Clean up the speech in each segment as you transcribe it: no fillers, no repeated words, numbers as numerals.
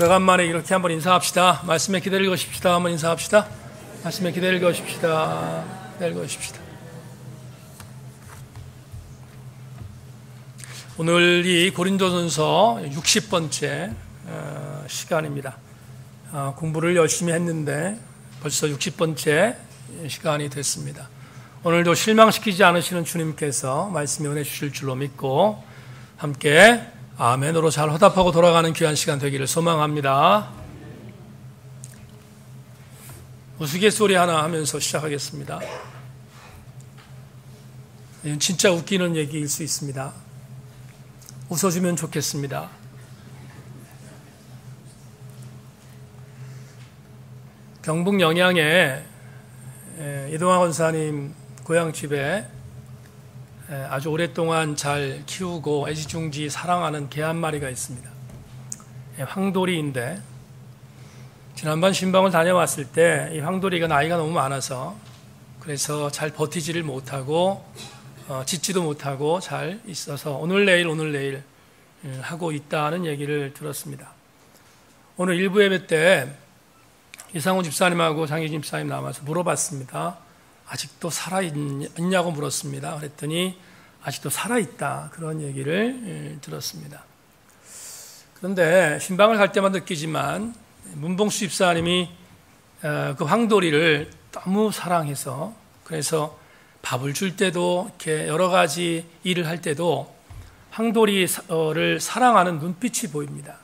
오래간만에 이렇게 한번 인사합시다. 말씀에 기대를 거십시다. 한번 인사합시다. 말씀에 기대를 거십시다. 기대를 거십시다. 오늘이 고린도전서 60번째 시간입니다. 공부를 열심히 했는데 벌써 60번째 시간이 됐습니다. 오늘도 실망시키지 않으시는 주님께서 말씀에 은혜 주실 줄로 믿고 함께 아멘으로 잘 화답하고 돌아가는 귀한 시간 되기를 소망합니다. 우스갯소리 하나 하면서 시작하겠습니다. 이건 진짜 웃기는 얘기일 수 있습니다. 웃어주면 좋겠습니다. 경북 영양에 이동화 권사님 고향집에 아주 오랫동안 잘 키우고 애지중지 사랑하는 개 한 마리가 있습니다. 황돌이인데 지난번 신방을 다녀왔을 때 이 황돌이가 나이가 너무 많아서 그래서 잘 버티지를 못하고 짖지도 못하고 잘 있어서 오늘 내일 하고 있다는 얘기를 들었습니다. 오늘 일부 예배 때 이상훈 집사님하고 장희진 집사님 나와서 물어봤습니다. 아직도 살아있냐고 물었습니다. 그랬더니 아직도 살아있다 그런 얘기를 들었습니다. 그런데 신방을 갈 때만 느끼지만 문봉수 집사님이 그 황돌이를 너무 사랑해서 그래서 밥을 줄 때도 이렇게 여러 가지 일을 할 때도 황돌이를 사랑하는 눈빛이 보입니다.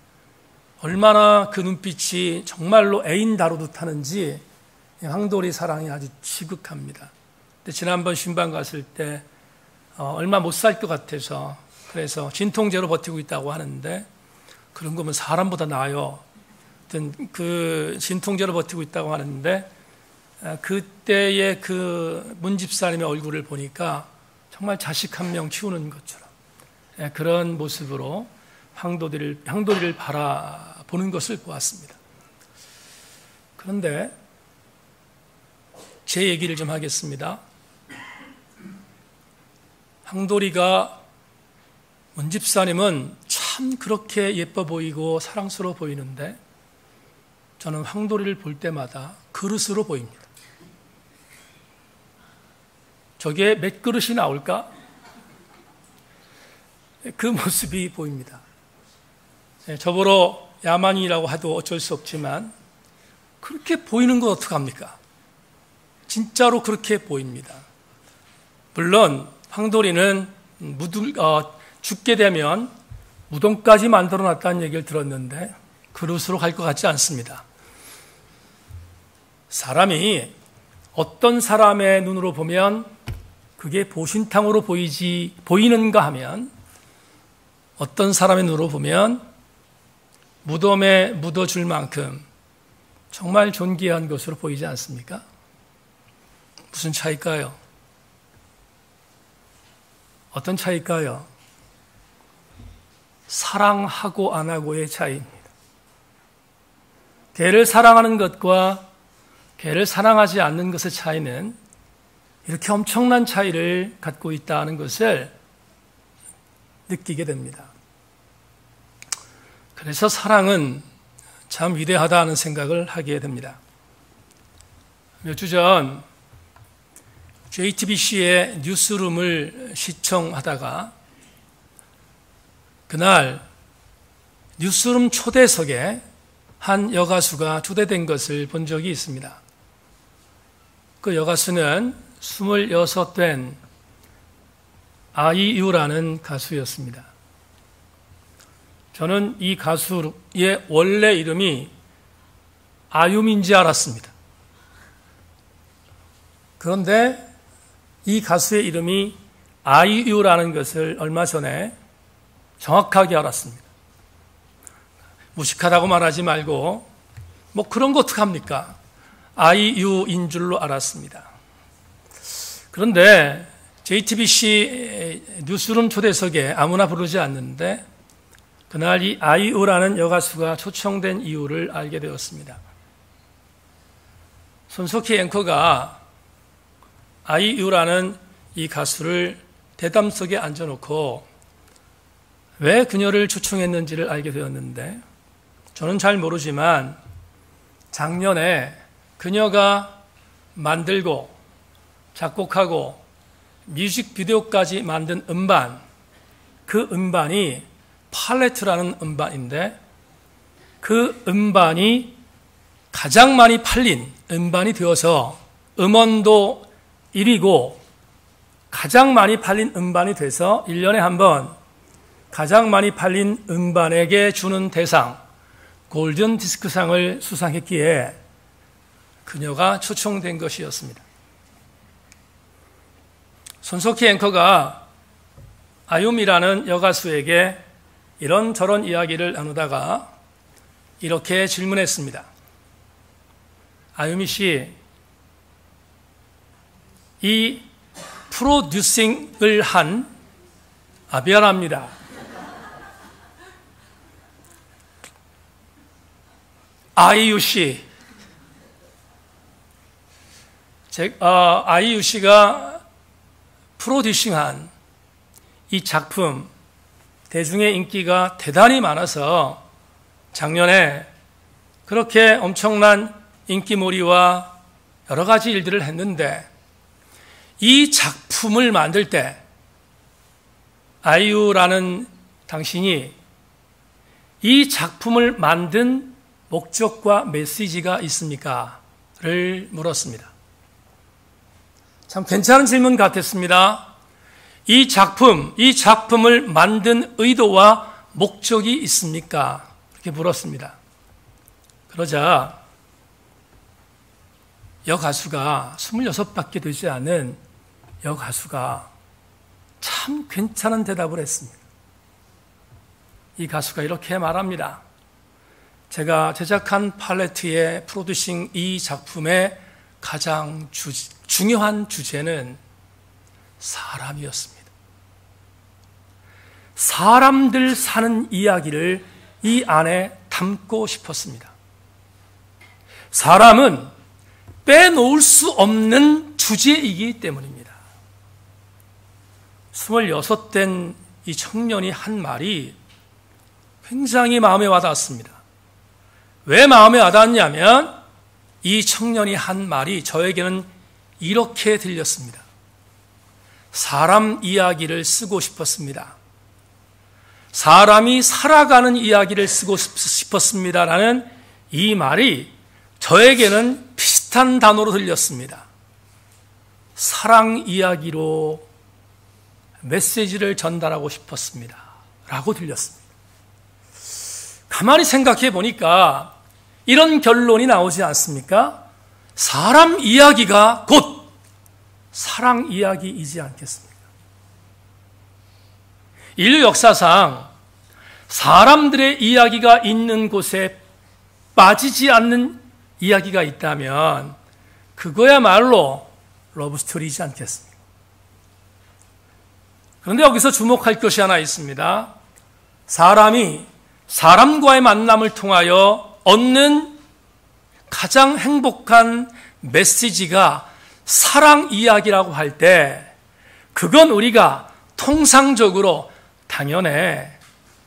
얼마나 그 눈빛이 정말로 애인 다루듯 하는지 황돌이 사랑이 아주 지극합니다. 근데 지난번 신방 갔을 때 얼마 못 살 것 같아서 그래서 진통제로 버티고 있다고 하는데 그런 거면 사람보다 나아요. 그 진통제로 버티고 있다고 하는데 그때의 그 문 집사님의 얼굴을 보니까 정말 자식 한 명 키우는 것처럼 그런 모습으로 황돌이를 바라보는 것을 보았습니다. 그런데 제 얘기를 좀 하겠습니다. 황돌이가 문 집사님은 참 그렇게 예뻐 보이고 사랑스러워 보이는데 저는 황돌이를 볼 때마다 그릇으로 보입니다. 저게 몇 그릇이 나올까? 그 모습이 보입니다. 저보러 야만이라고 해도 어쩔 수 없지만 그렇게 보이는 건 어떡합니까? 진짜로 그렇게 보입니다. 물론 황돌이는 죽게 되면 무덤까지 만들어놨다는 얘기를 들었는데 그릇으로 갈 것 같지 않습니다. 사람이 어떤 사람의 눈으로 보면 그게 보신탕으로 보이는가 하면 어떤 사람의 눈으로 보면 무덤에 묻어줄 만큼 정말 존귀한 것으로 보이지 않습니까? 무슨 차이일까요? 어떤 차이일까요? 사랑하고 안 하고의 차이입니다. 개를 사랑하는 것과 개를 사랑하지 않는 것의 차이는 이렇게 엄청난 차이를 갖고 있다는 것을 느끼게 됩니다. 그래서 사랑은 참 위대하다는 생각을 하게 됩니다. 몇 주 전 JTBC의 뉴스룸을 시청하다가 그날 뉴스룸 초대석에 한 여가수가 초대된 것을 본 적이 있습니다. 그 여가수는 26된 아이유라는 가수였습니다. 저는 이 가수의 원래 이름이 아윰인지 알았습니다. 그런데 이 가수의 이름이 아이유라는 것을 얼마 전에 정확하게 알았습니다. 무식하다고 말하지 말고 뭐 그런 거 어떡합니까? 아이유인 줄로 알았습니다. 그런데 JTBC 뉴스룸 초대석에 아무나 부르지 않는데 그날 이 아이유라는 여가수가 초청된 이유를 알게 되었습니다. 손석희 앵커가 아이유라는 이 가수를 대담석에 앉혀놓고 왜 그녀를 초청했는지를 알게 되었는데 저는 잘 모르지만 작년에 그녀가 만들고 작곡하고 뮤직비디오까지 만든 음반, 그 음반이 팔레트라는 음반인데 그 음반이 가장 많이 팔린 음반이 되어서 음원도 1위고 가장 많이 팔린 음반이 돼서 1년에 한 번 가장 많이 팔린 음반에게 주는 대상 골든 디스크상을 수상했기에 그녀가 초청된 것이었습니다. 손석희 앵커가 아윰이라는 여가수에게 이런저런 이야기를 나누다가 이렇게 질문했습니다. 아유미 씨, 이 프로듀싱을 미안합니다. 아이유 씨, 아이유 씨가 프로듀싱한 이 작품 대중의 인기가 대단히 많아서 작년에 그렇게 엄청난 인기몰이와 여러 가지 일들을 했는데 이 작품을 만들 때 아이유라는 당신이 이 작품을 만든 목적과 메시지가 있습니까? 를 물었습니다. 참 괜찮은 질문 같았습니다. 이 작품을 만든 의도와 목적이 있습니까? 이렇게 물었습니다. 그러자 여가수가 26밖에 되지 않은 여가수가 참 괜찮은 대답을 했습니다. 이 가수가 이렇게 말합니다. 제가 제작한 팔레트의 프로듀싱 이 작품의 가장 중요한 주제는 사람이었습니다. 사람들 사는 이야기를 이 안에 담고 싶었습니다. 사람은 빼놓을 수 없는 주제이기 때문입니다. 26된 이 청년이 한 말이 굉장히 마음에 와닿았습니다. 왜 마음에 와닿았냐면 이 청년이 한 말이 저에게는 이렇게 들렸습니다. 사람 이야기를 쓰고 싶었습니다. 사람이 살아가는 이야기를 쓰고 싶었습니다라는 이 말이 저에게는 비슷한 단어로 들렸습니다. 사랑 이야기로 메시지를 전달하고 싶었습니다. 라고 들렸습니다. 가만히 생각해 보니까 이런 결론이 나오지 않습니까? 사람 이야기가 곧 사랑 이야기이지 않겠습니까? 인류 역사상 사람들의 이야기가 있는 곳에 빠지지 않는 이야기가 있다면 그거야말로 러브스토리이지 않겠습니까? 그런데 여기서 주목할 것이 하나 있습니다. 사람이 사람과의 만남을 통하여 얻는 가장 행복한 메시지가 사랑 이야기라고 할 때 그건 우리가 통상적으로 당연해,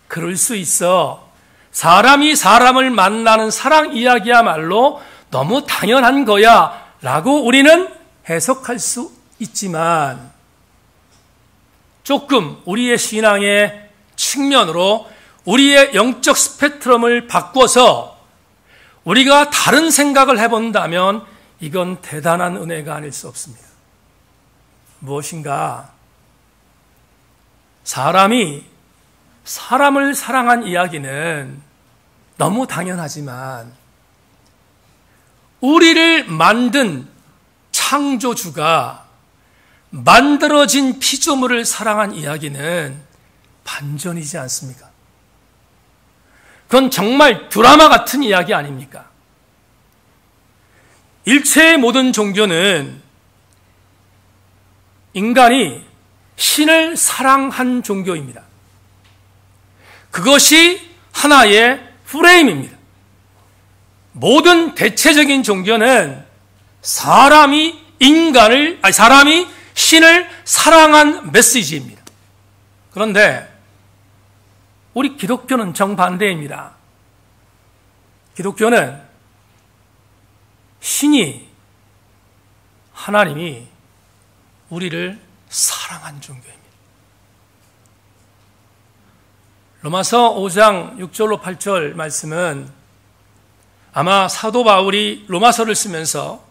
그럴 수 있어, 사람이 사람을 만나는 사랑 이야기야말로 너무 당연한 거야 라고 우리는 해석할 수 있지만 조금 우리의 신앙의 측면으로 우리의 영적 스펙트럼을 바꿔서 우리가 다른 생각을 해본다면 이건 대단한 은혜가 아닐 수 없습니다. 무엇인가? 사람이 사람을 사랑한 이야기는 너무 당연하지만 우리를 만든 창조주가 만들어진 피조물을 사랑한 이야기는 반전이지 않습니까? 그건 정말 드라마 같은 이야기 아닙니까? 일체의 모든 종교는 인간이 신을 사랑한 종교입니다. 그것이 하나의 프레임입니다. 모든 대체적인 종교는 사람이 신을 사랑한 메시지입니다. 그런데 우리 기독교는 정반대입니다. 기독교는 신이, 하나님이 우리를 사랑한 종교입니다. 로마서 5장 6절로 8절 말씀은 아마 사도 바울이 로마서를 쓰면서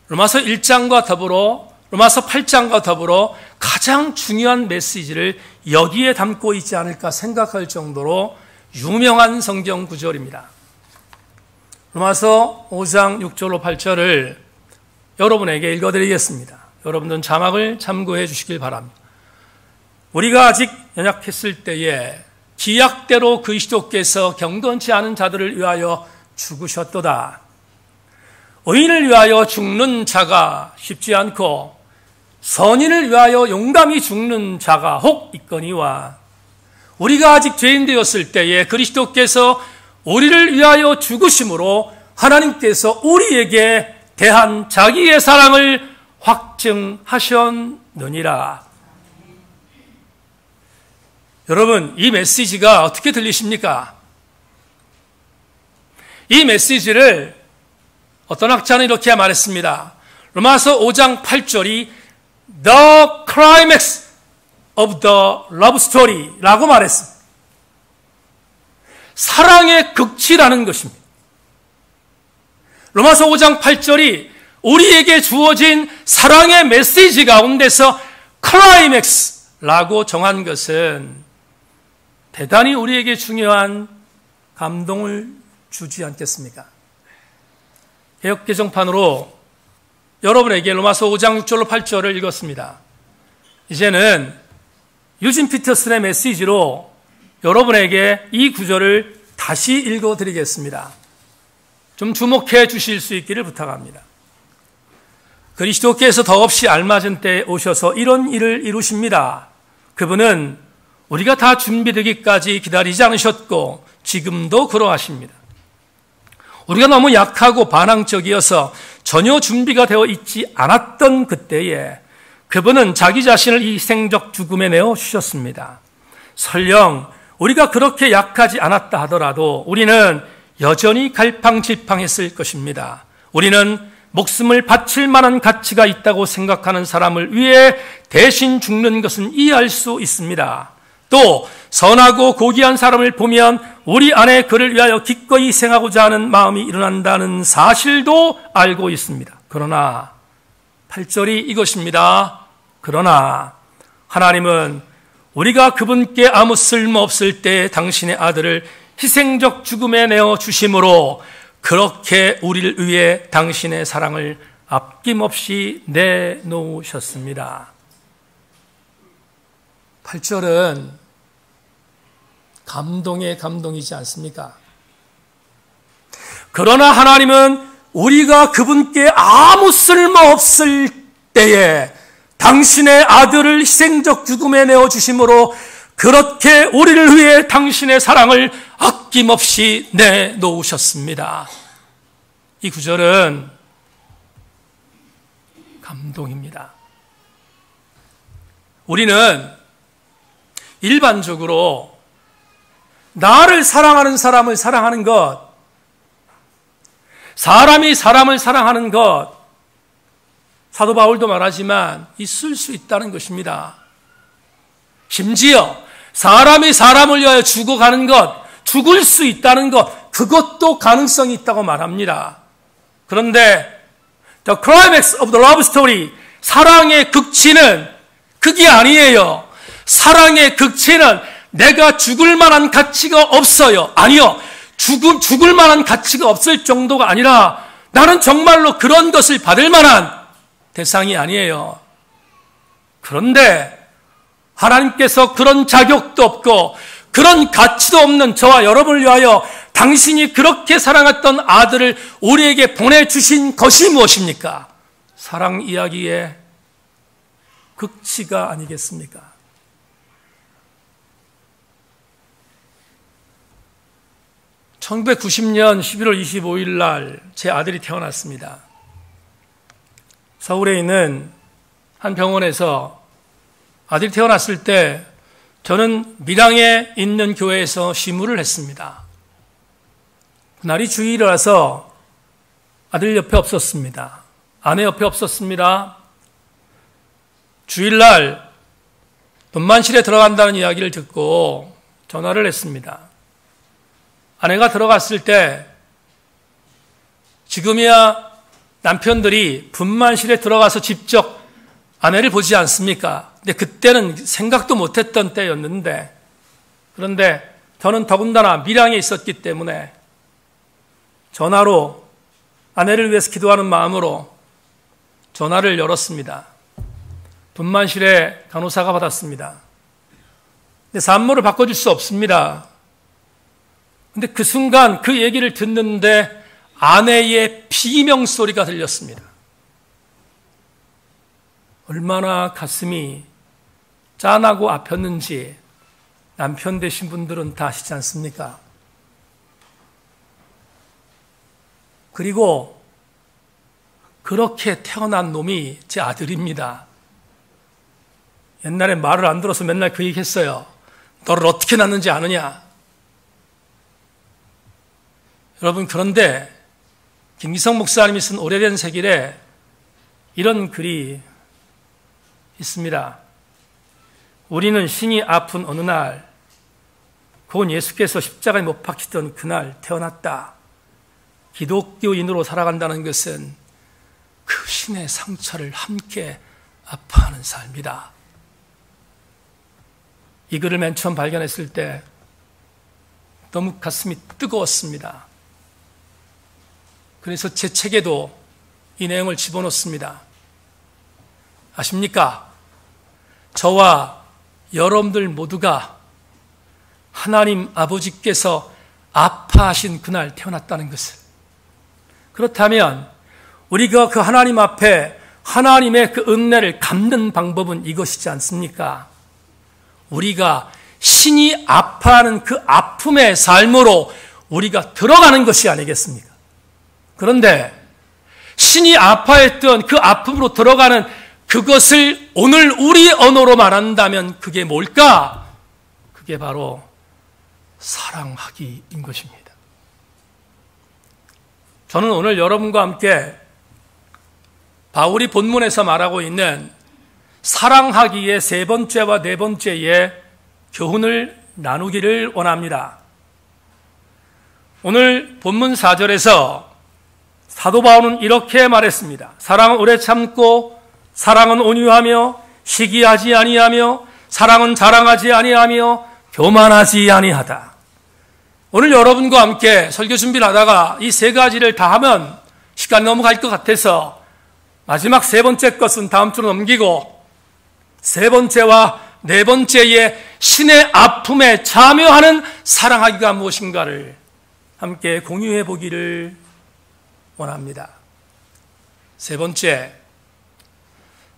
로마서 1장과 더불어 로마서 8장과 더불어 가장 중요한 메시지를 여기에 담고 있지 않을까 생각할 정도로 유명한 성경 구절입니다. 로마서 5장 6절로 8절을 여러분에게 읽어드리겠습니다. 여러분들은 자막을 참고해 주시길 바랍니다. 우리가 아직 연약했을 때에 기약대로 그리스도께서 경건치 않은 자들을 위하여 죽으셨도다. 의인을 위하여 죽는 자가 쉽지 않고 선인을 위하여 용감히 죽는 자가 혹 있거니와 우리가 아직 죄인 되었을 때에 그리스도께서 우리를 위하여 죽으심으로 하나님께서 우리에게 대한 자기의 사랑을 확증하셨느니라. 여러분, 이 메시지가 어떻게 들리십니까? 이 메시지를 어떤 학자는 이렇게 말했습니다. 로마서 5장 8절이 The climax of the love story라고 말했습니다. 사랑의 극치라는 것입니다. 로마서 5장 8절이 우리에게 주어진 사랑의 메시지 가운데서 클라이맥스라고 정한 것은 대단히 우리에게 중요한 감동을 주지 않겠습니까? 개역개정판으로 여러분에게 로마서 5장 6절로 8절을 읽었습니다. 이제는 유진 피터슨의 메시지로 여러분에게 이 구절을 다시 읽어드리겠습니다. 좀 주목해 주실 수 있기를 부탁합니다. 그리스도께서 더없이 알맞은 때에 오셔서 이런 일을 이루십니다. 그분은 우리가 다 준비되기까지 기다리지 않으셨고 지금도 그러하십니다. 우리가 너무 약하고 반항적이어서 전혀 준비가 되어 있지 않았던 그때에 그분은 자기 자신을 이 희생적 죽음에 내어주셨습니다. 설령 우리가 그렇게 약하지 않았다 하더라도 우리는 여전히 갈팡질팡했을 것입니다. 우리는 목숨을 바칠 만한 가치가 있다고 생각하는 사람을 위해 대신 죽는 것은 이해할 수 있습니다. 또 선하고 고귀한 사람을 보면 우리 안에 그를 위하여 기꺼이 희생하고자 하는 마음이 일어난다는 사실도 알고 있습니다. 그러나 8절이 이것입니다. 그러나 하나님은 우리가 그분께 아무 쓸모없을 때 당신의 아들을 희생적 죽음에 내어주심으로 그렇게 우리를 위해 당신의 사랑을 아낌없이 내놓으셨습니다. 8절은 감동의 감동이지 않습니까? 그러나 하나님은 우리가 그분께 아무 쓸모없을 때에 당신의 아들을 희생적 죽음에 내어주심으로 그렇게 우리를 위해 당신의 사랑을 아낌없이 내놓으셨습니다. 이 구절은 감동입니다. 우리는 일반적으로 나를 사랑하는 사람을 사랑하는 것, 사람이 사람을 사랑하는 것, 사도 바울도 말하지만 있을 수 있다는 것입니다. 심지어 사람이 사람을 위하여 죽어가는 것, 죽을 수 있다는 것, 그것도 가능성이 있다고 말합니다. 그런데 The climax of the love story, 사랑의 극치는 그게 아니에요. 사랑의 극치는 내가 죽을 만한 가치가 없어요. 아니요. 죽을 만한 가치가 없을 정도가 아니라 나는 정말로 그런 것을 받을 만한 대상이 아니에요. 그런데 하나님께서 그런 자격도 없고 그런 가치도 없는 저와 여러분을 위하여 당신이 그렇게 사랑했던 아들을 우리에게 보내주신 것이 무엇입니까? 사랑 이야기의 극치가 아니겠습니까? (1990년 11월 25일) 날 제 아들이 태어났습니다. 서울에 있는 한 병원에서 아들이 태어났을 때 저는 밀양에 있는 교회에서 시무를 했습니다. 그날이 주일이라서 아들 옆에 없었습니다. 아내 옆에 없었습니다. 주일날 분만실에 들어간다는 이야기를 듣고 전화를 했습니다. 아내가 들어갔을 때 지금이야 남편들이 분만실에 들어가서 직접 아내를 보지 않습니까? 근데 그때는 생각도 못했던 때였는데, 그런데 저는 더군다나 밀양에 있었기 때문에 전화로 아내를 위해서 기도하는 마음으로 전화를 열었습니다. 분만실에 간호사가 받았습니다. 근데 산모를 바꿔줄 수 없습니다. 근데 그 순간 그 얘기를 듣는데 아내의 비명 소리가 들렸습니다. 얼마나 가슴이 짠하고 아팠는지 남편 되신 분들은 다 아시지 않습니까? 그리고 그렇게 태어난 놈이 제 아들입니다. 옛날에 말을 안 들어서 맨날 그 얘기 했어요. 너를 어떻게 낳는지 아느냐? 여러분, 그런데 김기성 목사님이 쓴 오래된 세길에 이런 글이 있습니다. 우리는 신이 아픈 어느 날, 곧 예수께서 십자가에 못 박히던 그날 태어났다. 기독교인으로 살아간다는 것은 그 신의 상처를 함께 아파하는 삶이다. 이 글을 맨 처음 발견했을 때 너무 가슴이 뜨거웠습니다. 그래서 제 책에도 이 내용을 집어넣습니다. 아십니까? 저와 여러분들 모두가 하나님 아버지께서 아파하신 그날 태어났다는 것을. 그렇다면 우리가 그 하나님 앞에 하나님의 그 은혜를 갚는 방법은 이것이지 않습니까? 우리가 신이 아파하는 그 아픔의 삶으로 우리가 들어가는 것이 아니겠습니까? 그런데 신이 아파했던 그 아픔으로 들어가는 그것을 오늘 우리 언어로 말한다면 그게 뭘까? 그게 바로 사랑하기인 것입니다. 저는 오늘 여러분과 함께 바울이 본문에서 말하고 있는 사랑하기의 세 번째와 네 번째의 교훈을 나누기를 원합니다. 오늘 본문 4절에서 사도 바울은 이렇게 말했습니다. 사랑은 오래 참고, 사랑은 온유하며, 시기하지 아니하며, 사랑은 자랑하지 아니하며, 교만하지 아니하다. 오늘 여러분과 함께 설교 준비를 하다가 이 세 가지를 다 하면 시간 넘어갈 것 같아서 마지막 세 번째 것은 다음 주로 넘기고 세 번째와 네 번째의 신의 아픔에 참여하는 사랑하기가 무엇인가를 함께 공유해 보기를 원합니다. 세 번째,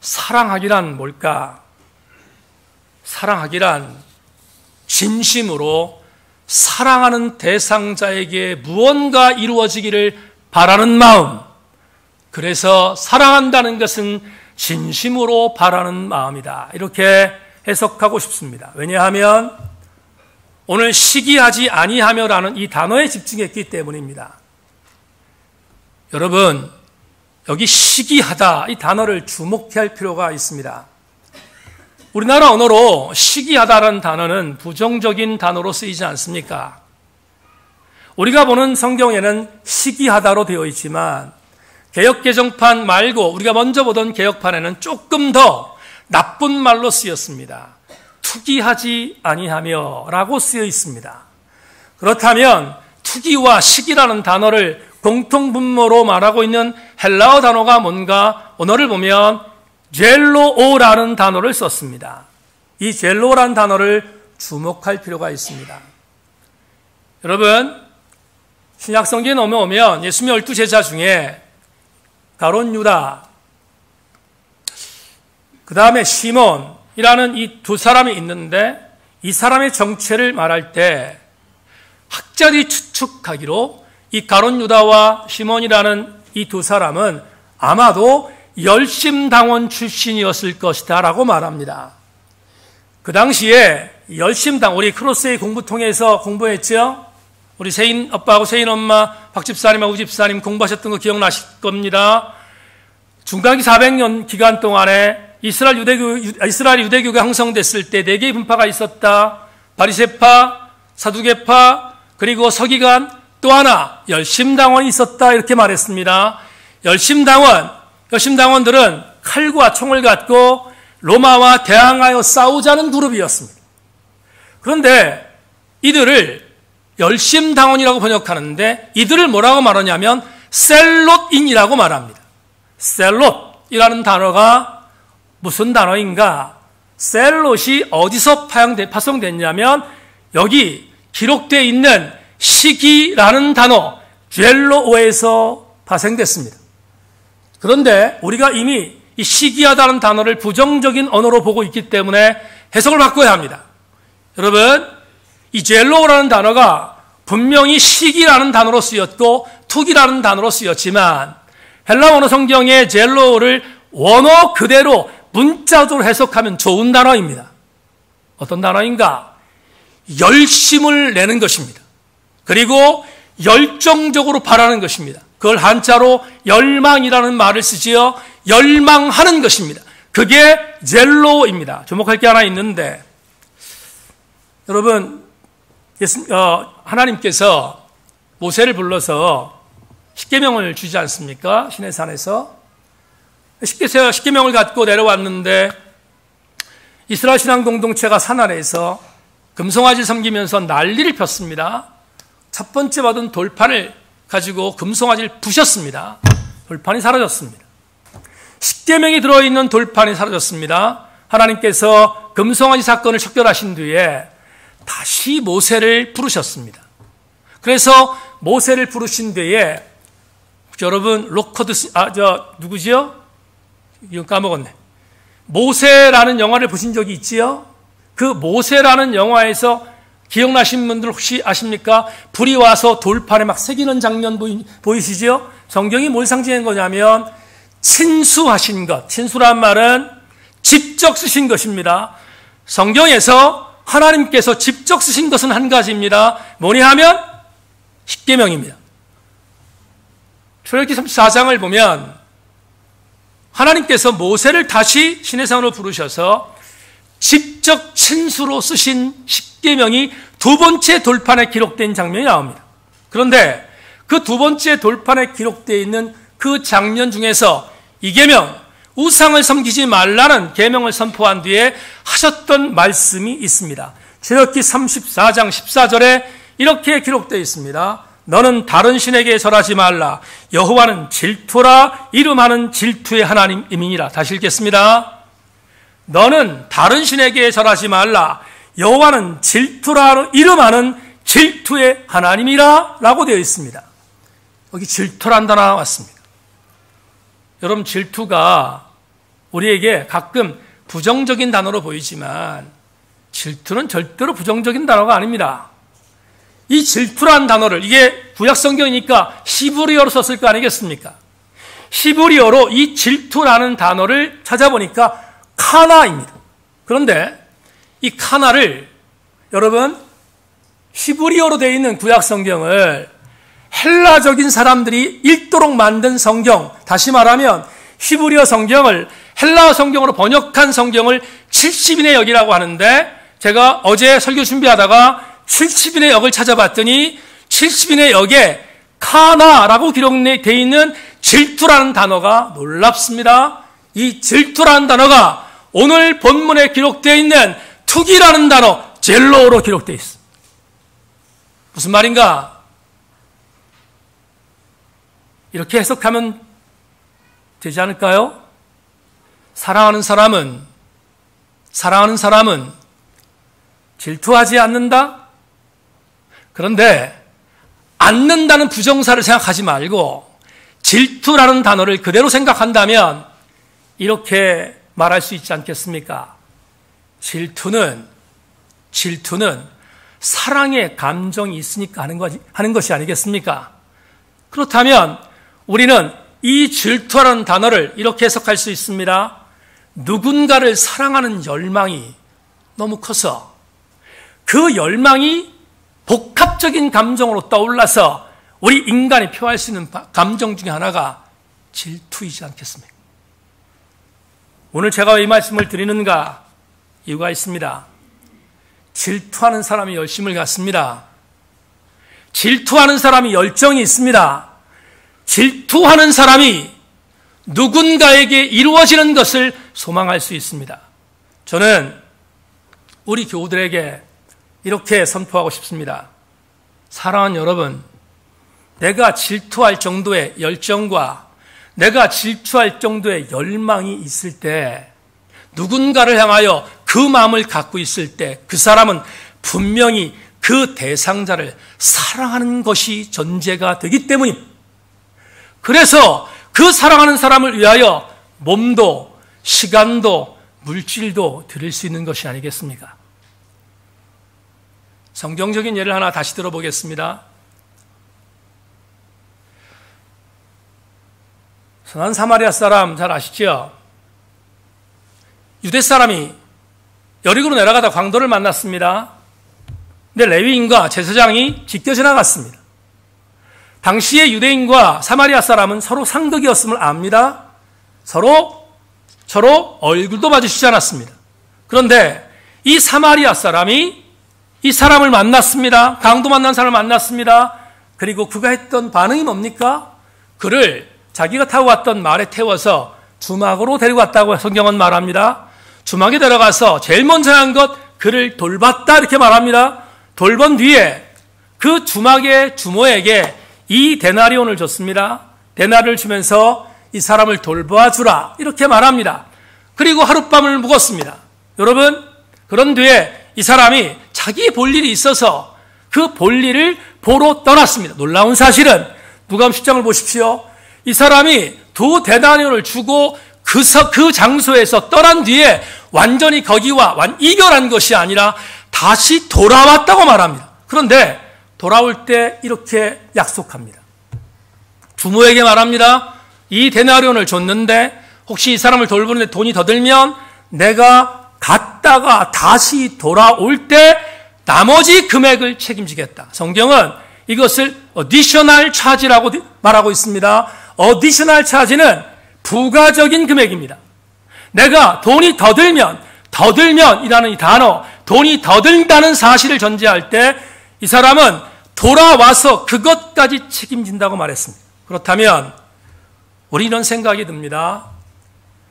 사랑하기란 뭘까? 사랑하기란 진심으로 사랑하는 대상자에게 무언가 이루어지기를 바라는 마음. 그래서 사랑한다는 것은 진심으로 바라는 마음이다. 이렇게 해석하고 싶습니다. 왜냐하면 오늘 시기하지 아니하며라는 이 단어에 집중했기 때문입니다. 여러분, 여기 시기하다 이 단어를 주목할 필요가 있습니다. 우리나라 언어로 시기하다라는 단어는 부정적인 단어로 쓰이지 않습니까? 우리가 보는 성경에는 시기하다로 되어 있지만 개역개정판 말고 우리가 먼저 보던 개역판에는 조금 더 나쁜 말로 쓰였습니다. 투기하지 아니하며 라고 쓰여 있습니다. 그렇다면 투기와 시기라는 단어를 공통분모로 말하고 있는 헬라어 단어가 뭔가 언어를 보면 젤로오라는 단어를 썼습니다. 이 젤로라는 단어를 주목할 필요가 있습니다. 여러분, 신약성경에 넘어오면 예수님의 12제자 중에 가룟 유다, 그 다음에 시몬이라는 이 두 사람이 있는데 이 사람의 정체를 말할 때 학자들이 추측하기로 이 가룟 유다와 시몬이라는 이 두 사람은 아마도 열심당원 출신이었을 것이다 라고 말합니다. 그 당시에 열심당, 우리 크로스의 공부 통해서 공부했죠? 우리 세인 아빠하고 세인 엄마, 박 집사님하고 우 집사님 공부하셨던 거 기억나실 겁니다. 중간기 400년 기간 동안에 이스라엘 유대교가 형성됐을 때 4개의 분파가 있었다. 바리새파, 사두개파, 그리고 서기관, 또 하나 열심당원이 있었다. 이렇게 말했습니다. 열심당원들은 칼과 총을 갖고 로마와 대항하여 싸우자는 그룹이었습니다. 그런데 이들을 열심당원이라고 번역하는데 이들을 뭐라고 말하냐면 셀롯인이라고 말합니다. 셀롯이라는 단어가 무슨 단어인가? 셀롯이 어디서 파송됐냐면 여기 기록되어 있는 시기라는 단어 젤로오에서 파생됐습니다. 그런데 우리가 이미 이 시기하다는 단어를 부정적인 언어로 보고 있기 때문에 해석을 바꿔야 합니다. 여러분, 이 젤로라는 단어가 분명히 시기라는 단어로 쓰였고 투기라는 단어로 쓰였지만 헬라 원어 성경의 젤로를 원어 그대로 문자적으로 해석하면 좋은 단어입니다. 어떤 단어인가? 열심을 내는 것입니다. 그리고 열정적으로 바라는 것입니다. 그걸 한자로 열망이라는 말을 쓰지요. 열망하는 것입니다. 그게 젤로입니다. 주목할 게 하나 있는데 여러분, 하나님께서 모세를 불러서 십계명을 주지 않습니까? 시내산에서 십계명을 갖고 내려왔는데 이스라엘 신앙 공동체가 산 아래에서 금송아지 섬기면서 난리를 폈습니다. 첫 번째 받은 돌판을 가지고 금송아지를 부셨습니다. 돌판이 사라졌습니다. 십계명이 들어있는 돌판이 사라졌습니다. 하나님께서 금송아지 사건을 척결하신 뒤에 다시 모세를 부르셨습니다. 그래서 모세를 부르신 뒤에 여러분 로커드 누구지요? 이거 까먹었네. 모세라는 영화를 보신 적이 있지요? 그 모세라는 영화에서 기억나신 분들 혹시 아십니까? 불이 와서 돌판에 막 새기는 장면 보이시죠? 성경이 뭘 상징한 거냐면 친수하신 것. 친수란 말은 직접 쓰신 것입니다. 성경에서 하나님께서 직접 쓰신 것은 한 가지입니다. 뭐냐 하면 십계명입니다. 출애굽기 34장을 보면 하나님께서 모세를 다시 시내산으로 부르셔서 직접 친수로 쓰신 십계명이 두 번째 돌판에 기록된 장면이 나옵니다. 그런데 그 두 번째 돌판에 기록되어 있는 그 장면 중에서 이 계명, 우상을 섬기지 말라는 계명을 선포한 뒤에 하셨던 말씀이 있습니다. 출애굽기 34장 14절에 이렇게 기록되어 있습니다. 너는 다른 신에게 절하지 말라. 여호와는 질투라 이름하는 질투의 하나님이니라. 다시 읽겠습니다. 너는 다른 신에게 절하지 말라. 여호와는 질투라 이름하는 질투의 하나님이라 라고 되어 있습니다. 여기 질투란 단어가 나왔습니다. 여러분, 질투가 우리에게 가끔 부정적인 단어로 보이지만 질투는 절대로 부정적인 단어가 아닙니다. 이 질투란 단어를, 이게 구약성경이니까 히브리어로 썼을 거 아니겠습니까? 히브리어로 이 질투라는 단어를 찾아보니까 카나입니다. 그런데 이 카나를 여러분 히브리어로 되어 있는 구약성경을 헬라적인 사람들이 읽도록 만든 성경, 다시 말하면 히브리어 성경을 헬라어 성경으로 번역한 성경을 70인의 역이라고 하는데 제가 어제 설교 준비하다가 70인의 역을 찾아봤더니 70인의 역에 카나라고 기록되어 있는 질투라는 단어가 놀랍습니다. 이 질투라는 단어가 오늘 본문에 기록되어 있는 투기라는 단어 젤로로 기록되어 있습니다. 무슨 말인가? 이렇게 해석하면 되지 않을까요? 사랑하는 사람은 질투하지 않는다? 그런데 않는다는 부정사를 생각하지 말고 질투라는 단어를 그대로 생각한다면 이렇게 말할 수 있지 않겠습니까? 질투는 사랑의 감정이 있으니까 하는 것이 아니겠습니까? 그렇다면 우리는 이 질투라는 단어를 이렇게 해석할 수 있습니다. 누군가를 사랑하는 열망이 너무 커서 그 열망이 복합적인 감정으로 떠올라서 우리 인간이 표할 수 있는 감정 중에 하나가 질투이지 않겠습니까? 오늘 제가 이 말씀을 드리는가 이유가 있습니다. 질투하는 사람이 열심을 갖습니다. 질투하는 사람이 열정이 있습니다. 질투하는 사람이 누군가에게 이루어지는 것을 소망할 수 있습니다. 저는 우리 교우들에게 이렇게 선포하고 싶습니다. 사랑하는 여러분, 내가 질투할 정도의 열정과 내가 질투할 정도의 열망이 있을 때, 누군가를 향하여 그 마음을 갖고 있을 때 그 사람은 분명히 그 대상자를 사랑하는 것이 전제가 되기 때문입니다. 그래서 그 사랑하는 사람을 위하여 몸도 시간도 물질도 드릴 수 있는 것이 아니겠습니까? 성경적인 예를 하나 다시 들어보겠습니다. 선한 사마리아 사람 잘 아시죠? 유대 사람이 여리고로 내려가다 광도를 만났습니다. 근데 레위인과 제사장이 지켜 지나갔습니다. 당시의 유대인과 사마리아 사람은 서로 상극이었음을 압니다. 서로 얼굴도 마주치지 않았습니다. 그런데 이 사마리아 사람이 이 사람을 만났습니다. 강도 만난 사람을 만났습니다. 그리고 그가 했던 반응이 뭡니까? 그를 자기가 타고 갔던 말에 태워서 주막으로 데리고 갔다고 성경은 말합니다. 주막에 들어가서 제일 먼저 한 것 그를 돌봤다 이렇게 말합니다. 돌본 뒤에 그 주막의 주모에게 이 데나리온을 줬습니다. 데나리온을 주면서 이 사람을 돌봐주라 이렇게 말합니다. 그리고 하룻밤을 묵었습니다. 여러분, 그런 뒤에 이 사람이 자기 볼 일이 있어서 그 볼 일을 보러 떠났습니다. 놀라운 사실은 누가복음 10장을 보십시오. 이 사람이 두 데나리온을 주고 그 장소에서 떠난 뒤에 완전히 거기와 이별한 것이 아니라 다시 돌아왔다고 말합니다. 그런데 돌아올 때 이렇게 약속합니다. 부모에게 말합니다. 이 데나리온을 줬는데 혹시 이 사람을 돌보는데 돈이 더 들면 내가 갔다가 다시 돌아올 때 나머지 금액을 책임지겠다. 성경은 이것을 additional charge라고 말하고 있습니다. additional charge는 부가적인 금액입니다. 내가 돈이 더 들면이라는 이 단어, 돈이 더 든다는 사실을 전제할 때 이 사람은 돌아와서 그것까지 책임진다고 말했습니다. 그렇다면 우리 이런 생각이 듭니다.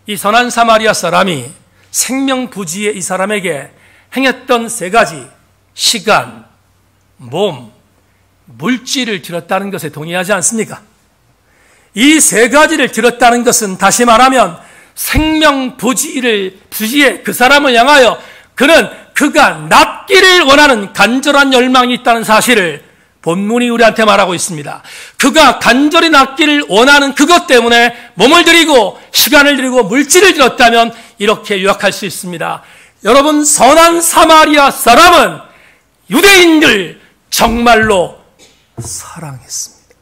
이 선한 사마리아 사람이 생명부지의 이 사람에게 행했던 세 가지, 시간, 몸, 물질을 드렸다는 것에 동의하지 않습니까? 이 세 가지를 드렸다는 것은 다시 말하면 생명부지의 그 사람을 향하여 그가 낫기를 원하는 간절한 열망이 있다는 사실을 본문이 우리한테 말하고 있습니다. 그가 간절히 낫기를 원하는 그것 때문에 몸을 드리고 시간을 드리고 물질을 드렸다면 이렇게 요약할 수 있습니다. 여러분, 선한 사마리아 사람은 유대인들 정말로 사랑했습니다.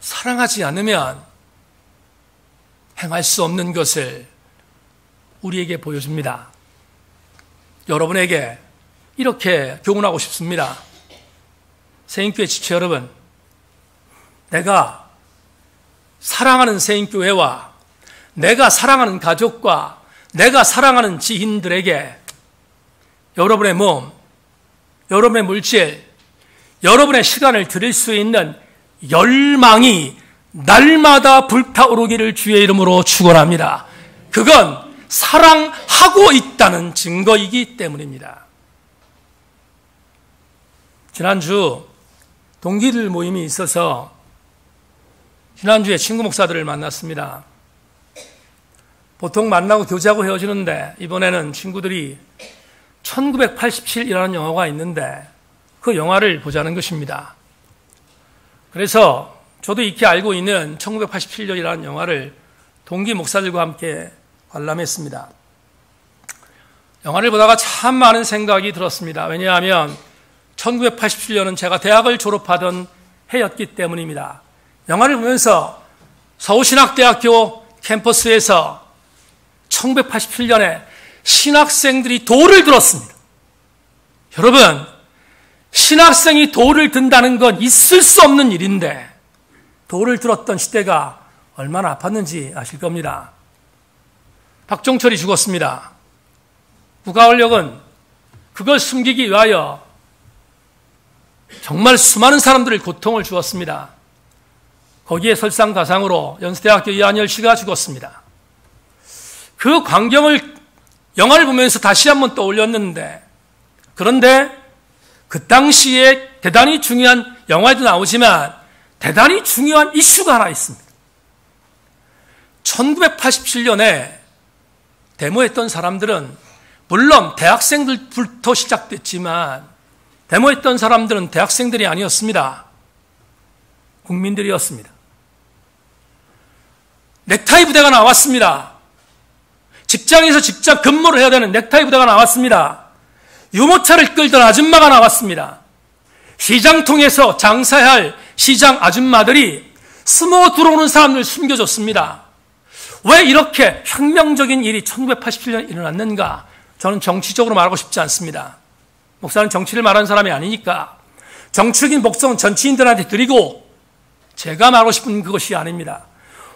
사랑하지 않으면 행할 수 없는 것을 우리에게 보여줍니다. 여러분에게 이렇게 교훈하고 싶습니다. 세인교회 지체 여러분, 내가 사랑하는 세인교회와 내가 사랑하는 가족과 내가 사랑하는 지인들에게 여러분의 몸, 여러분의 물질, 여러분의 시간을 드릴 수 있는 열망이 날마다 불타오르기를 주의 이름으로 축원합니다. 그건 사랑하고 있다는 증거이기 때문입니다. 지난주 동기들 모임이 있어서 지난주에 친구 목사들을 만났습니다. 보통 만나고 교제하고 헤어지는데 이번에는 친구들이 1987이라는 영화가 있는데 그 영화를 보자는 것입니다. 그래서 저도 익히 알고 있는 1987년이라는 영화를 동기 목사들과 함께 관람했습니다. 영화를 보다가 참 많은 생각이 들었습니다. 왜냐하면 1987년은 제가 대학을 졸업하던 해였기 때문입니다. 영화를 보면서 서울신학대학교 캠퍼스에서 1987년에 신학생들이 돌을 들었습니다. 여러분, 신학생이 돌을 든다는 건 있을 수 없는 일인데 돌을 들었던 시대가 얼마나 아팠는지 아실 겁니다. 박종철이 죽었습니다. 국가권력은 그걸 숨기기 위하여 정말 수많은 사람들을 고통을 주었습니다. 거기에 설상가상으로 연세대학교 이한열 씨가 죽었습니다. 그 광경을 영화를 보면서 다시 한번 떠올렸는데, 그런데 그 당시에 대단히 중요한 영화에도 나오지만 대단히 중요한 이슈가 하나 있습니다. 1987년에 데모했던 사람들은 물론 대학생들부터 시작됐지만 데모했던 사람들은 대학생들이 아니었습니다. 국민들이었습니다. 넥타이 부대가 나왔습니다. 직장에서 직장 근무를 해야 되는 넥타이 부대가 나왔습니다. 유모차를 끌던 아줌마가 나왔습니다. 시장통에서 장사해야 할 시장 아줌마들이 숨어 들어오는 사람을 숨겨줬습니다. 왜 이렇게 혁명적인 일이 1987년에 일어났는가? 저는 정치적으로 말하고 싶지 않습니다. 목사는 정치를 말하는 사람이 아니니까 정치적인 복성은 정치인들한테 드리고 제가 말하고 싶은 그것이 아닙니다.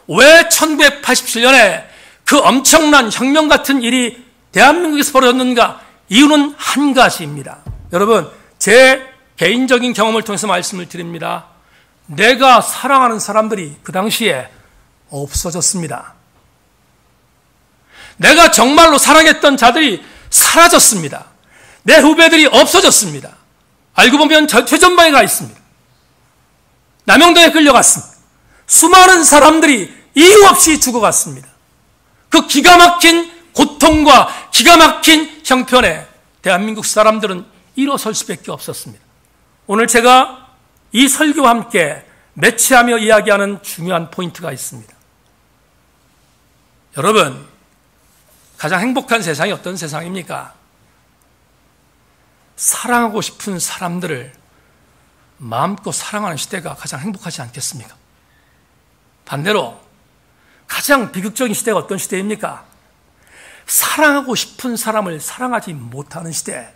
왜 1987년에 그 엄청난 혁명 같은 일이 대한민국에서 벌어졌는가? 이유는 한 가지입니다. 여러분, 제 개인적인 경험을 통해서 말씀을 드립니다. 내가 사랑하는 사람들이 그 당시에 없어졌습니다. 내가 정말로 사랑했던 자들이 사라졌습니다. 내 후배들이 없어졌습니다. 알고 보면 최전방에 가 있습니다. 남영동에 끌려갔습니다. 수많은 사람들이 이유 없이 죽어갔습니다. 그 기가 막힌 고통과 기가 막힌 형편에 대한민국 사람들은 일어설 수밖에 없었습니다. 오늘 제가 이 설교와 함께 매치하며 이야기하는 중요한 포인트가 있습니다. 여러분, 가장 행복한 세상이 어떤 세상입니까? 사랑하고 싶은 사람들을 마음껏 사랑하는 시대가 가장 행복하지 않겠습니까? 반대로 가장 비극적인 시대가 어떤 시대입니까? 사랑하고 싶은 사람을 사랑하지 못하는 시대.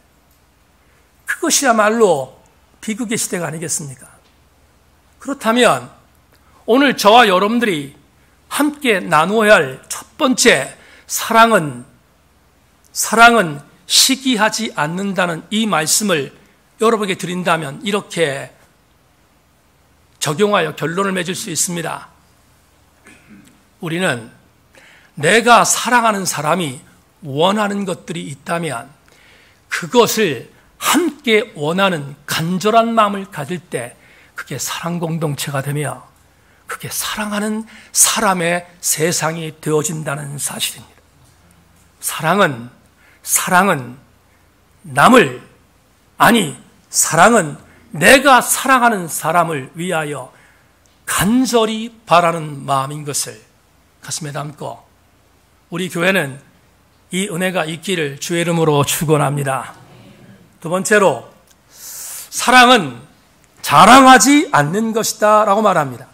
그것이야말로 비극의 시대가 아니겠습니까? 그렇다면 오늘 저와 여러분들이 함께 나누어야 할 첫 번째 사랑은 시기하지 않는다는 이 말씀을 여러분에게 드린다면 이렇게 적용하여 결론을 맺을 수 있습니다. 우리는 내가 사랑하는 사람이 원하는 것들이 있다면 그것을 함께 원하는 간절한 마음을 가질 때 그게 사랑 공동체가 되며 그게 사랑하는 사람의 세상이 되어진다는 사실입니다. 사랑은 사랑은 내가 사랑하는 사람을 위하여 간절히 바라는 마음인 것을 가슴에 담고 우리 교회는 이 은혜가 있기를 주의 이름으로 축원합니다. 두 번째로 사랑은 자랑하지 않는 것이다 라고 말합니다.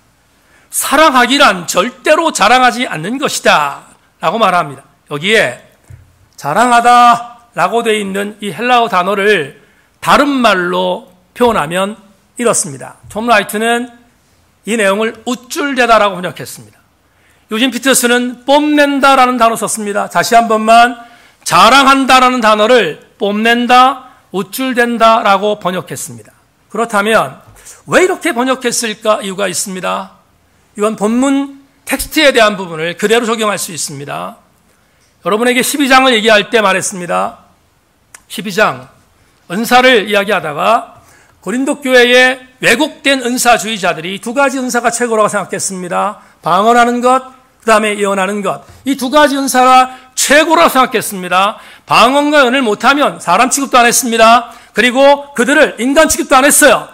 사랑하기란 절대로 자랑하지 않는 것이다 라고 말합니다. 여기에 자랑하다 라고 되어 있는 이 헬라어 단어를 다른 말로 표현하면 이렇습니다. 톰 라이트는 이 내용을 우쭐대다라고 번역했습니다. 유진 피터스는 뽐낸다라는 단어 썼습니다. 다시 한 번만 자랑한다라는 단어를 뽐낸다, 우쭐댄다라고 번역했습니다. 그렇다면 왜 이렇게 번역했을까? 이유가 있습니다. 이건 본문 텍스트에 대한 부분을 그대로 적용할 수 있습니다. 여러분에게 12장을 얘기할 때 말했습니다. 12장 은사를 이야기하다가 고린도 교회의 왜곡된 은사주의자들이 두 가지 은사가 최고라고 생각했습니다. 방언하는 것, 그 다음에 예언하는 것. 이 두 가지 은사가 최고라고 생각했습니다. 방언과 예언을 못하면 사람 취급도 안 했습니다. 그리고 그들을 인간 취급도 안 했어요.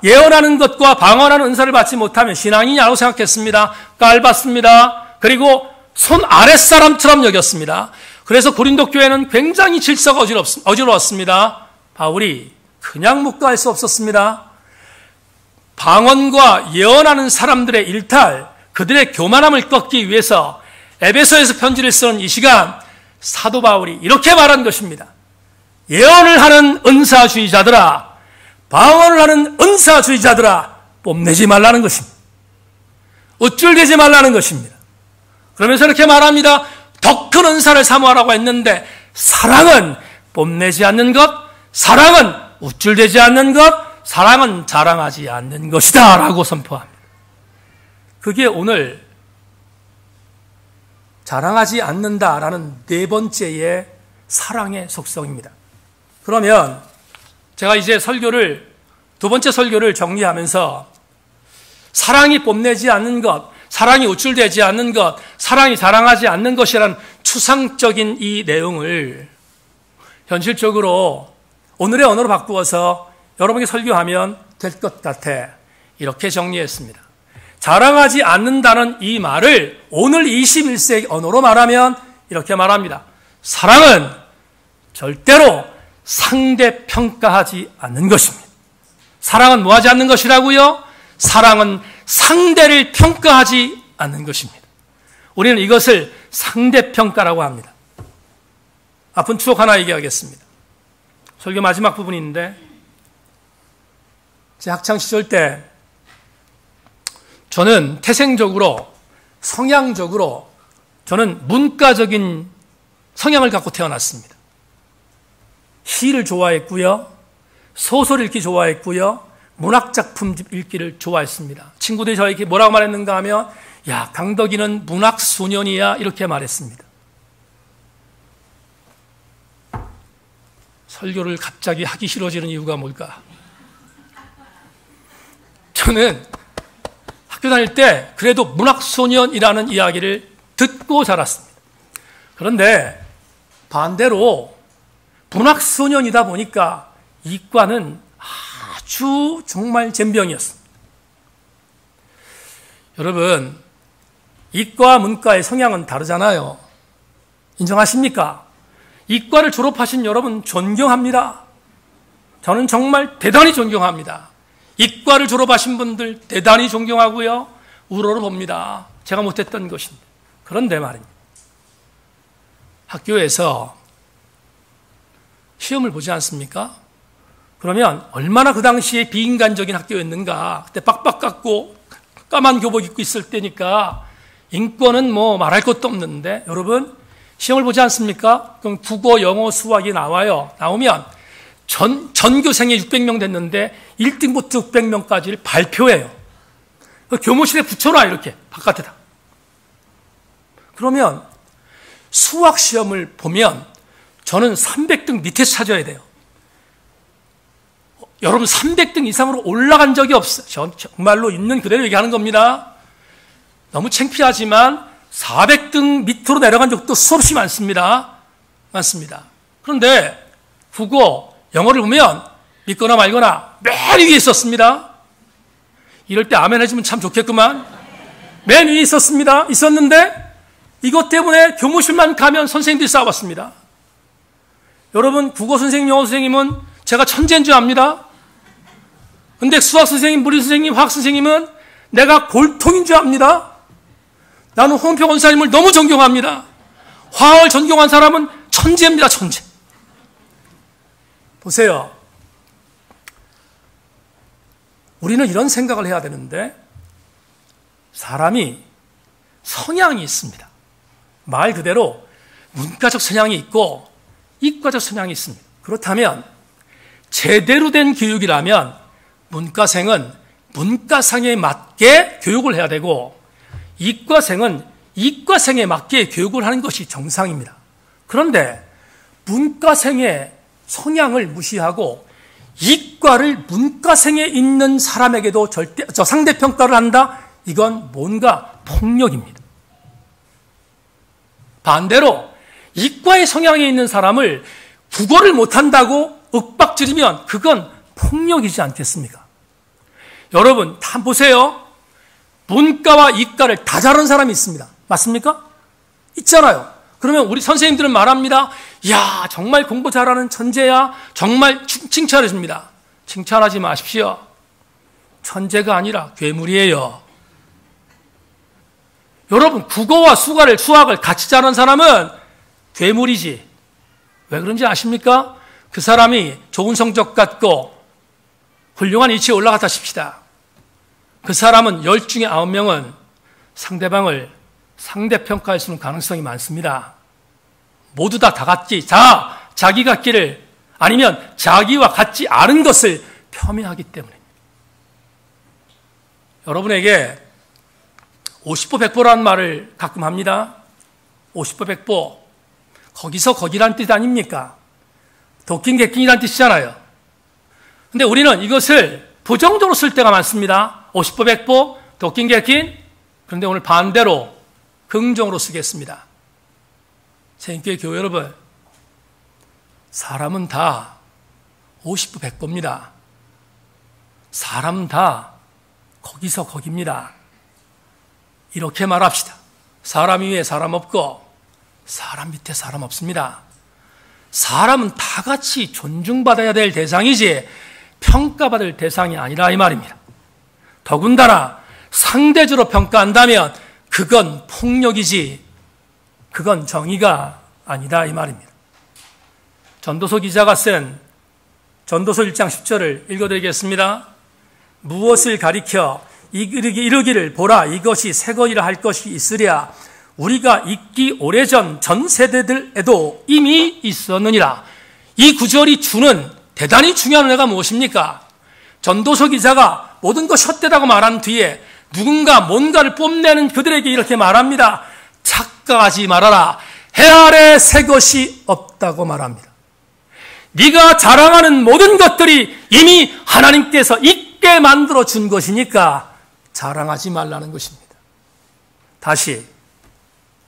예언하는 것과 방언하는 은사를 받지 못하면 신앙이냐고 생각했습니다. 깔봤습니다. 그리고 손 아랫사람처럼 여겼습니다. 그래서 고린도 교회는 굉장히 질서가 어지러웠습니다. 바울이 그냥 묵과할 수 없었습니다. 방언과 예언하는 사람들의 일탈, 그들의 교만함을 꺾기 위해서 에베소에서 편지를 쓰는 이 시간 사도 바울이 이렇게 말한 것입니다. 예언을 하는 은사주의자들아, 방언을 하는 은사주의자들아, 뽐내지 말라는 것입니다. 우쭐대지 말라는 것입니다. 그러면서 이렇게 말합니다. 더 큰 은사를 사모하라고 했는데 사랑은 뽐내지 않는 것, 사랑은 우쭐대지 않는 것, 사랑은 자랑하지 않는 것이다 라고 선포합니다. 그게 오늘 자랑하지 않는다라는 네 번째의 사랑의 속성입니다. 그러면 제가 이제 두 번째 설교를 정리하면서 사랑이 뽐내지 않는 것, 사랑이 우쭐대지 않는 것, 사랑이 자랑하지 않는 것이라는 추상적인 이 내용을 현실적으로 오늘의 언어로 바꾸어서 여러분에게 설교하면 될 것 같아 이렇게 정리했습니다. 자랑하지 않는다는 이 말을 오늘 21세기 언어로 말하면 이렇게 말합니다. 사랑은 절대로 상대평가하지 않는 것입니다. 사랑은 뭐하지 않는 것이라고요? 사랑은 상대를 평가하지 않는 것입니다. 우리는 이것을 상대평가라고 합니다. 아픈 추억 하나 얘기하겠습니다. 설교 마지막 부분인데 제 학창시절 때 저는 태생적으로 성향적으로 저는 문과적인 성향을 갖고 태어났습니다. 시를 좋아했고요. 소설 읽기 좋아했고요. 문학작품 읽기를 좋아했습니다. 친구들이 저에게 뭐라고 말했는가 하면 야, 강덕이는 문학소년이야 이렇게 말했습니다. 설교를 갑자기 하기 싫어지는 이유가 뭘까? 저는 학교 다닐 때 그래도 문학소년이라는 이야기를 듣고 자랐습니다. 그런데 반대로 문학소년이다 보니까 이과는 아주 정말 젬병이었습니다. 여러분, 이과와 문과의 성향은 다르잖아요. 인정하십니까? 이과를 졸업하신 여러분 존경합니다. 저는 정말 대단히 존경합니다. 이과를 졸업하신 분들 대단히 존경하고요. 우러러 봅니다. 제가 못했던 것입니다. 그런데 말입니다. 학교에서 시험을 보지 않습니까? 그러면 얼마나 그 당시에 비인간적인 학교였는가. 그때 빡빡 깎고 까만 교복 입고 있을 때니까 인권은 뭐 말할 것도 없는데 여러분 시험을 보지 않습니까? 그럼 국어, 영어, 수학이 나와요. 나오면 전교생이 600명 됐는데 1등부터 600명까지를 발표해요. 교무실에 붙여놔 이렇게 바깥에다. 그러면 수학 시험을 보면 저는 300등 밑에서 찾아야 돼요. 여러분 300등 이상으로 올라간 적이 없어요. 정말로 있는 그대로 얘기하는 겁니다. 너무 창피하지만 400등 밑으로 내려간 적도 수없이 많습니다. 많습니다. 그런데 국어, 영어를 보면 믿거나 말거나 맨 위에 있었습니다. 이럴 때 아멘 해주면 참 좋겠구만. 맨 위에 있었는데 이것 때문에 교무실만 가면 선생님들이 싸웠습니다. 여러분 국어 선생님, 영어 선생님은 제가 천재인 줄 압니다. 근데 수학 선생님, 물리 선생님, 화학 선생님은 내가 골통인 줄 압니다. 나는 홍표 권사님을 너무 존경합니다. 화학을 존경한 사람은 천재입니다, 천재. 보세요. 우리는 이런 생각을 해야 되는데 사람이 성향이 있습니다. 말 그대로 문과적 성향이 있고 이과적 성향이 있습니다. 그렇다면 제대로 된 교육이라면 문과생은 문과생에 맞게 교육을 해야 되고 이과생은 이과생에 맞게 교육을 하는 것이 정상입니다. 그런데 문과생의 성향을 무시하고 이과를 문과생에 있는 사람에게도 상대평가를 한다? 이건 뭔가 폭력입니다. 반대로 이과의 성향에 있는 사람을 국어를 못한다고 윽박지르면 그건 폭력이지 않겠습니까? 여러분 다 보세요. 문과와 이과를 다 잘하는 사람이 있습니다. 맞습니까? 있잖아요. 그러면 우리 선생님들은 말합니다. 야, 정말 공부 잘하는 천재야. 정말 칭찬해 줍니다. 칭찬하지 마십시오. 천재가 아니라 괴물이에요. 여러분 국어와 수학을 같이 잘하는 사람은 괴물이지. 왜 그런지 아십니까? 그 사람이 좋은 성적 갖고 훌륭한 위치에 올라갔다 칩시다. 그 사람은 10 중에 9명은 상대방을 상대평가할 수 있는 가능성이 많습니다. 모두 다 같지, 자기 같기를, 아니면 자기와 같지 않은 것을 폄훼하기 때문입니다. 여러분에게 50보 100보라는 말을 가끔 합니다. 50보 100보. 거기서 거기란 뜻 아닙니까? 도끼 객긴이란 뜻이잖아요. 근데 우리는 이것을 부정적으로 쓸 때가 많습니다. 50보 100보, 도끼 객긴. 그런데 오늘 반대로 긍정으로 쓰겠습니다. 새인교회 교회 여러분, 사람은 다 50보 100보입니다. 사람은 다 거기서 거기입니다. 이렇게 말합시다. 사람 위에 사람 없고 사람 밑에 사람 없습니다. 사람은 다 같이 존중받아야 될 대상이지 평가받을 대상이 아니라 이 말입니다. 더군다나 상대적으로 평가한다면 그건 폭력이지 그건 정의가 아니다 이 말입니다. 전도서 기자가 쓴 전도서 1장 10절을 읽어드리겠습니다. 무엇을 가리켜 이르기를 보라 이것이 새거리라 할 것이 있으랴 우리가 있기 오래전 전 세대들에도 이미 있었느니라. 이 구절이 주는 대단히 중요한 은혜가 무엇입니까? 전도서 기자가 모든 것이 헛되다고 말한 뒤에 누군가 뭔가를 뽐내는 그들에게 이렇게 말합니다. 착각하지 말아라. 해 아래 새 것이 없다고 말합니다. 네가 자랑하는 모든 것들이 이미 하나님께서 있게 만들어 준 것이니까 자랑하지 말라는 것입니다. 다시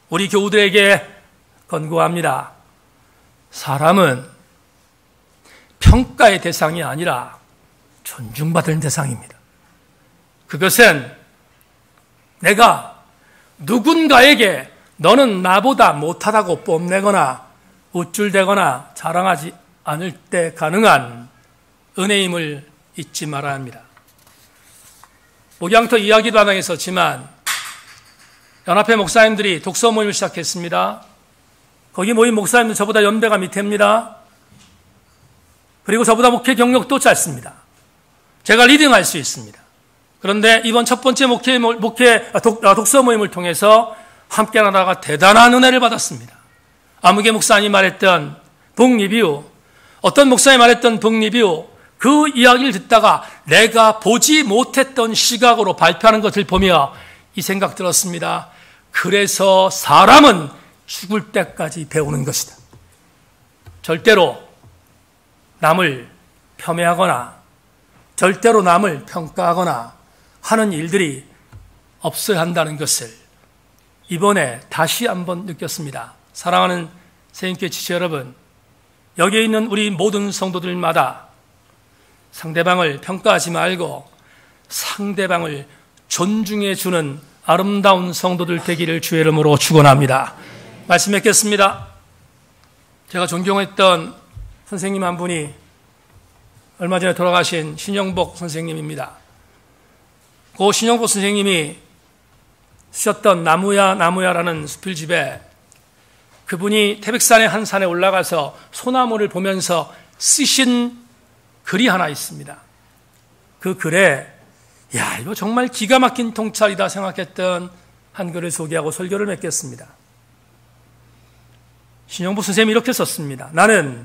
우리 교우들에게 권고합니다. 사람은 평가의 대상이 아니라 존중받을 대상입니다. 그것은 내가 누군가에게 너는 나보다 못하다고 뽐내거나 우쭐대거나 자랑하지 않을 때 가능한 은혜임을 잊지 말아야 합니다. 목양터 이야기반항에 있었지만 연합회 목사님들이 독서 모임을 시작했습니다. 거기 모인 목사님들 저보다 연배가 밑입니다. 그리고 저보다 목회 경력도 짧습니다. 제가 리딩할 수 있습니다. 그런데 이번 첫 번째 독서 모임을 통해서 함께 나다가 대단한 은혜를 받았습니다. 아무개 목사님이 말했던 북리뷰, 어떤 목사님이 말했던 북리뷰, 그 이야기를 듣다가 내가 보지 못했던 시각으로 발표하는 것을 보며 이 생각 들었습니다. 그래서 사람은 죽을 때까지 배우는 것이다. 절대로 남을 폄훼하거나 절대로 남을 평가하거나 하는 일들이 없어야 한다는 것을 이번에 다시 한번 느꼈습니다. 사랑하는 새인교회 지체 여러분, 여기에 있는 우리 모든 성도들마다 상대방을 평가하지 말고 상대방을 존중해 주는 아름다운 성도들 되기를 주의 이름으로 축원합니다. 말씀 맺겠습니다. 제가 존경했던 선생님 한 분이 얼마 전에 돌아가신 신영복 선생님입니다. 그 신영복 선생님이 쓰셨던 나무야라는 수필집에 그분이 태백산의 한 산에 올라가서 소나무를 보면서 쓰신 글이 하나 있습니다. 그 글에 야, 이거 정말 기가 막힌 통찰이다 생각했던 한 글을 소개하고 설교를 맺겠습니다. 신영복 선생님이 이렇게 썼습니다. 나는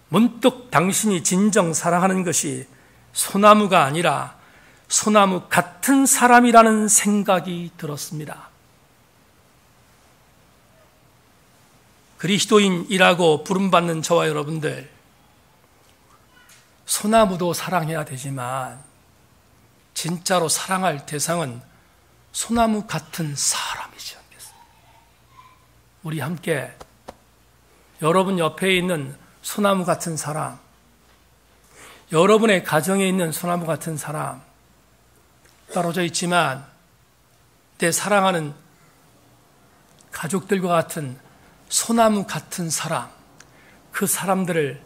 문득 당신이 진정 사랑하는 것이 소나무가 아니라 소나무 같은 사람이라는 생각이 들었습니다. 그리스도인이라고 부름받는 저와 여러분들, 소나무도 사랑해야 되지만 진짜로 사랑할 대상은 소나무 같은 사람이지 않겠습니까? 우리 함께 여러분 옆에 있는 소나무 같은 사람, 여러분의 가정에 있는 소나무 같은 사람, 떨어져 있지만 내 사랑하는 가족들과 같은 소나무 같은 사람, 그 사람들을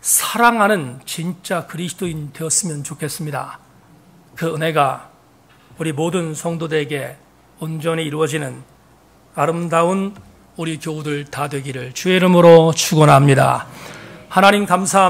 사랑하는 진짜 그리스도인 되었으면 좋겠습니다. 그 은혜가 우리 모든 성도들에게 온전히 이루어지는 아름다운 우리 교우들 다 되기를 주의 이름으로 축원합니다. 하나님 감사합니다.